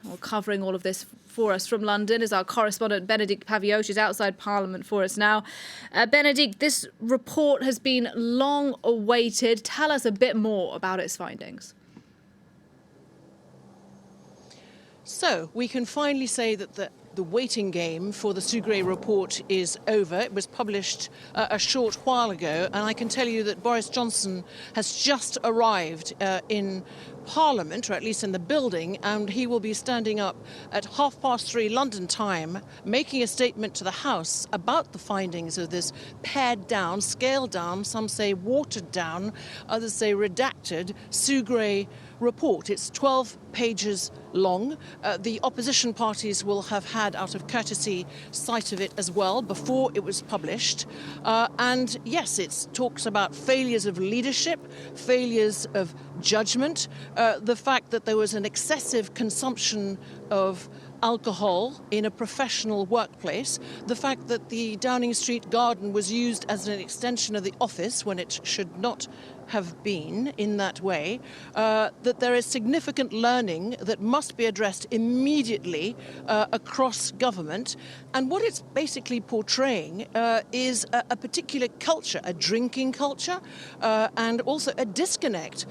Well, covering all of this for us from London is our correspondent Bénédicte Paviot. She's outside Parliament for us now. Bénédicte, this report has been long awaited. Tell us a bit more about its findings. So we can finally say that the waiting game for the Sugre report is over. It was published a short while ago, and I can tell you that Boris Johnson has just arrived in Parliament, or at least in the building, and he will be standing up at 3:30 London time, making a statement to the House about the findings of this pared down, scaled down, some say watered down, others say redacted, Sugre report. It's 12 pages long. The opposition parties will have had, out of courtesy, sight of it as well before it was published. And yes, it talks about failures of leadership, failures of judgment, the fact that there was an excessive consumption of alcohol in a professional workplace, the fact that the Downing Street garden was used as an extension of the office when it should not have been in that way, that there is significant learning that must be addressed immediately across government. And what it's basically portraying is a particular culture, a drinking culture, and also a disconnect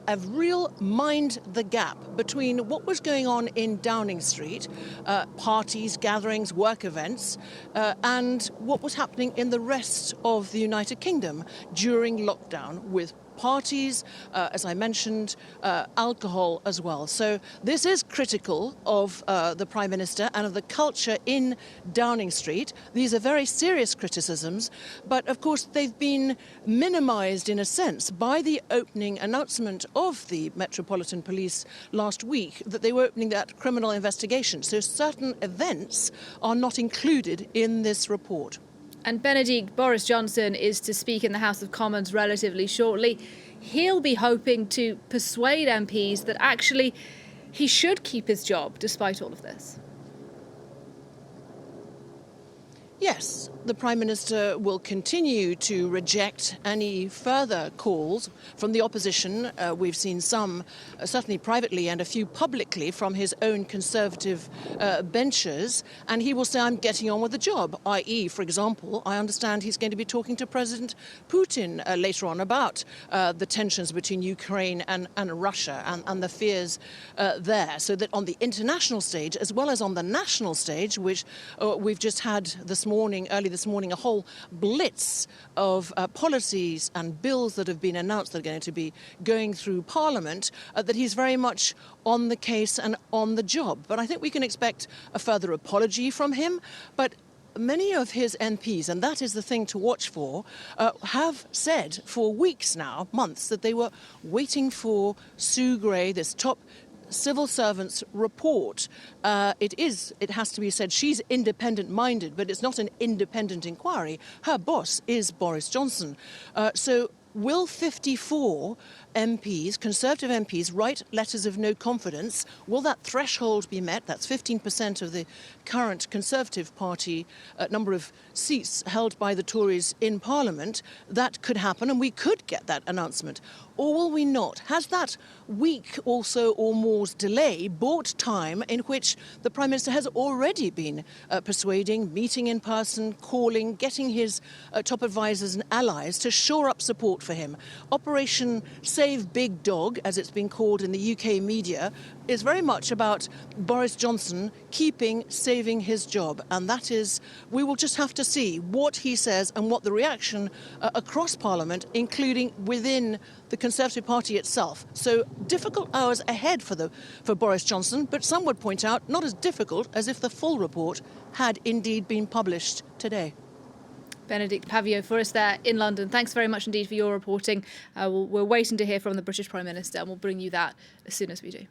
of real mind the gap between what was going on in Downing Street, parties, gatherings, work events, and what was happening in the rest of the United Kingdom during lockdown, with parties, as I mentioned, alcohol as well. So this is critical of the Prime Minister and of the culture in Downing Street. These are very serious criticisms, but of course they've been minimised in a sense by the opening announcement of the Metropolitan Police last week that they were opening that criminal investigation. So certain events are not included in this report. And Bénédicte, Boris Johnson is to speak in the House of Commons relatively shortly. He'll be hoping to persuade MPs that actually he should keep his job despite all of this. Yes, the Prime Minister will continue to reject any further calls from the opposition. We've seen some, certainly privately, and a few publicly from his own Conservative benches. And he will say, I'm getting on with the job, i.e., for example, I understand he's going to be talking to President Putin later on about the tensions between Ukraine and Russia and the fears there. So that on the international stage, as well as on the national stage, which we've just had early this morning, a whole blitz of policies and bills that have been announced that are going to be going through Parliament, that he's very much on the case and on the job. But I think we can expect a further apology from him. But many of his MPs, and that is the thing to watch for, have said for weeks now, months, that they were waiting for Sugre, this top civil servant's report. It has to be said, she's independent-minded, but it's not an independent inquiry. Her boss is Boris Johnson. So will 54 MPs, Conservative MPs, write letters of no confidence? Will that threshold be met? That's 15% of the current Conservative Party number of seats held by the Tories in Parliament. That could happen, and we could get that announcement. Or will we not? Has that week or so or more's delay bought time in which the Prime Minister has already been persuading, meeting in person, calling, getting his top advisers and allies to shore up support for him? Operation Save Big Dog, as it's been called in the UK media, is very much about Boris Johnson saving his job. And that is, we will just have to see what he says and what the reaction across Parliament, including within the Conservative Party itself. So difficult hours ahead for Boris Johnson, but some would point out not as difficult as if the full report had indeed been published today. Bénédicte Paviot for us there in London. Thanks very much indeed for your reporting. We're waiting to hear from the British Prime Minister, and we'll bring you that as soon as we do.